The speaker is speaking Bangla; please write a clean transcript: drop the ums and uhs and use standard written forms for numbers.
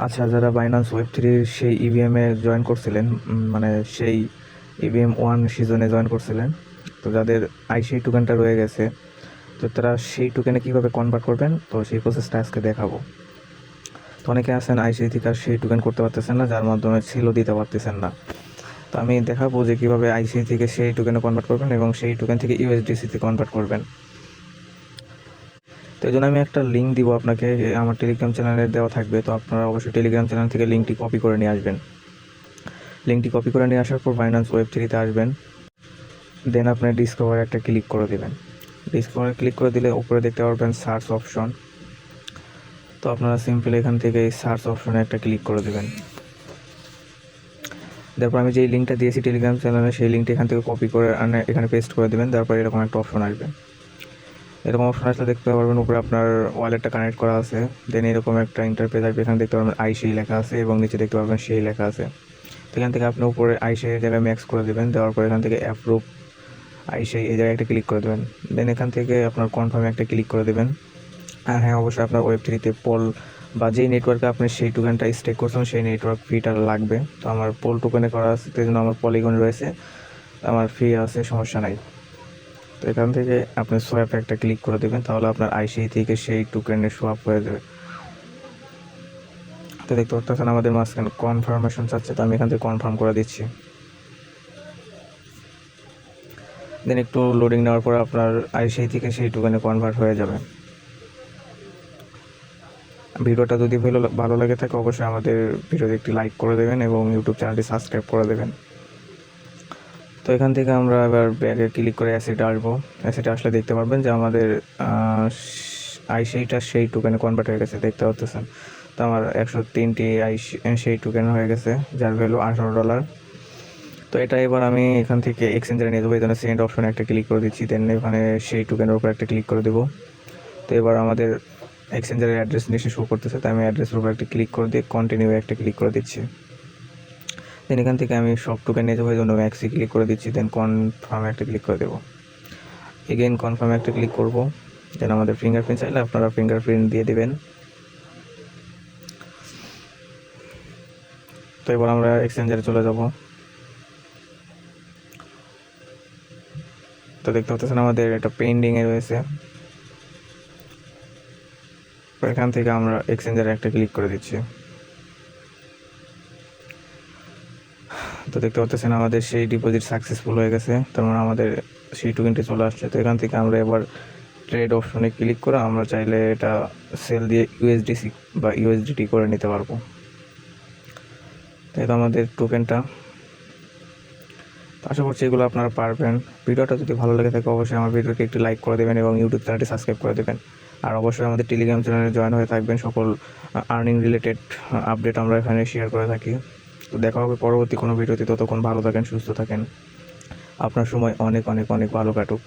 আচ্ছা, যারা বাইন্যান্স ওয়েব3 সেই ইভিএমে জয়েন করছিলেন, মানে সেই ইভিএম 1 সিজনে জয়েন করছিলেন, তো যাদের আইসিআই টোকেনটা রয়ে গেছে, তো তারা সেই টোকেনে কীভাবে কনভার্ট করবেন, তো সেই প্রসেসটা আজকে দেখাবো। তো অনেকে আছেন আইসিআই থেকে আর সেই টোকেন করতে পারতেছেন না, যার মাধ্যমে সেলও দিতে পারতেছেন না। তো আমি দেখাবো যে কীভাবে আইসিআই থেকে সেই টোকেনে কনভার্ট করবেন এবং সেই টোকেন থেকে ইউএসডিসিতে কনভার্ট করবেন। তো এই জন্য আমি একটা লিঙ্ক দিব আপনাকে, আমার টেলিগ্রাম চ্যানেলে দেওয়া থাকবে। তো আপনারা অবশ্যই টেলিগ্রাম চ্যানেল থেকে লিঙ্কটি কপি করে নিয়ে আসবেন। লিঙ্কটি কপি করে নিয়ে আসার পর বাইন্যান্স ওয়েব3তে আসবেন, দেন আপনি ডিসকভার একটা ক্লিক করে দেবেন। ডিসকভার ক্লিক করে দিলে উপরে দেখতে পারবেন সার্চ অপশন। তো আপনারা সিম্পল এখান থেকে এই সার্চ অপশনে একটা ক্লিক করে দেবেন। তারপর আমি যেই লিঙ্কটা দিয়েছি টেলিগ্রাম চ্যানেলে, সেই লিঙ্কটি এখান থেকে কপি করে এখানে পেস্ট করে দেবেন। তারপর এরকম একটা অপশন আসবে। এরকম অপশন আসলে দেখতে পারবেন উপরে আপনার ওয়ালেটটা কানেক্ট করা আছে। দেন এরকম একটা ইন্টারফেস আসবে, এখানে দেখতে পারবেন আইসিআই লেখা আছে এবং নিচে দেখতে পারবেন সেই লেখা আছে। এখান থেকে আপনি উপরে আইসিআই জায়গায় ম্যাক্স করে দেবেন। দেওয়ার পর এখান থেকে অ্যাপ্রুভ আইসিআই এই জায়গায় একটা ক্লিক করে দেবেন। দেন এখান থেকে আপনার কনফার্মে একটা ক্লিক করে দেবেন। আর হ্যাঁ, অবশ্যই আপনার ওয়েব3তে পোল বা যেই নেটওয়ার্কে আপনি সেই টোকেনটা স্টেক করছেন সেই নেটওয়ার্ক ফিটা লাগবে। তো আমার পোল টোকেনে করা আছে, সেই জন্য আমার পলিগন রয়েছে, আমার ফ্রি আছে, সমস্যা নাই। তো এখান থেকে আপনি সোয়াপে একটা ক্লিক করে দেবেন, তাহলে আপনার আইসিআই থেকে সেই টোকেনে সোয়াপ হয়ে যাবে। তো দেখতে পাচ্ছেন আমাদের মাঝখানে কনফার্মেশন চাচ্ছে, তো আমি এখান থেকে কনফার্ম করে দিচ্ছি। দেন একটু লোডিং নেওয়ার পর আপনার আইসিআই থেকে সেই টোকেনে কনভার্ট হয়ে যাবে। ভিডিওটা যদি ভালো লাগে থাকে অবশ্যই আমাদের ভিডিওতে একটি লাইক করে দেবেন এবং ইউটিউব চ্যানেলটি সাবস্ক্রাইব করে দেবেন। তো এখান থেকে আমরা এবার ব্যাগে ক্লিক করে অ্যাসেটে আসবো। অ্যাসেটে আসলে দেখতে পারবেন যে আমাদের আইসিআইটা সেই টোকেনে কনভার্ট হয়ে গেছে, দেখতে পাচ্ছেন। তো আমার 103টি সেই টোকেন হয়ে গেছে, যার ভ্যালু $18। তো এটা এবার আমি এখান থেকে এক্সচেঞ্জারে নিয়ে যাবো, এই জন্য সেন্ড অপশনে একটা ক্লিক করে দিচ্ছি। দেন এখানে সেই টোকেনের উপর একটা ক্লিক করে দেবো। তো এবার আমাদের এক্সচেঞ্জারের অ্যাড্রেস নিচে শো করতেছে, তাই আমি অ্যাড্রেসের উপর একটা ক্লিক করে দিয়ে কন্টিনিউ একটা ক্লিক করে দিচ্ছি। দেন এখান থেকে আমি সব টোকেন নিয়ে যাবো, এই জন্য ম্যাক্সি ক্লিক করে দিচ্ছি। দেন কনফার্মে একটা ক্লিক করে দেবো। এগেইন কনফার্মে একটা ক্লিক করবো। দেন আমাদের ফিঙ্গারপ্রিন্ট চাইলে আপনারা ফিঙ্গারপ্রিন্ট দিয়ে দেবেন। তো এবার আমরা এক্সচেঞ্জারে চলে যাব। তো দেখতে পাচ্ছেন আমাদের এটা পেন্ডিংয়ে রয়েছে। এখান থেকে আমরা এক্সচেঞ্জারে একটা ক্লিক করে দিচ্ছি। তো দেখতে পাচ্ছেন আমাদের সেই ডিপোজিট সাকসেসফুল হয়ে গেছে, তার মানে আমাদের সেই টোকেনটি চলে আসছে। তো এখান থেকে আমরা এবার ট্রেড অপশনে ক্লিক করে আমরা চাইলে এটা সেল দিয়ে ইউএসডিসি বা ইউএসডিটি করে নিতে পারবো। তো এটা আমাদের টোকেনটা। আশা করছি এগুলো আপনারা পারবেন। ভিডিওটা যদি ভালো লেগে থাকে অবশ্যই আমার ভিডিওকে একটি লাইক করে দেবেন এবং ইউটিউব চ্যানেলটি সাবস্ক্রাইব করে দেবেন। আর অবশ্যই আমাদের টেলিগ্রাম চ্যানেলে জয়েন হয়ে থাকবেন। সকল আর্নিং রিলেটেড আপডেট আমরা এখানে শেয়ার করে থাকি। তো দেখা হবে পরবর্তী কোনো ভিডিওতে। ততক্ষণ ভালো থাকেন, সুস্থ থাকেন। আপনার সময় অনেক অনেক অনেক ভালো কাটুক।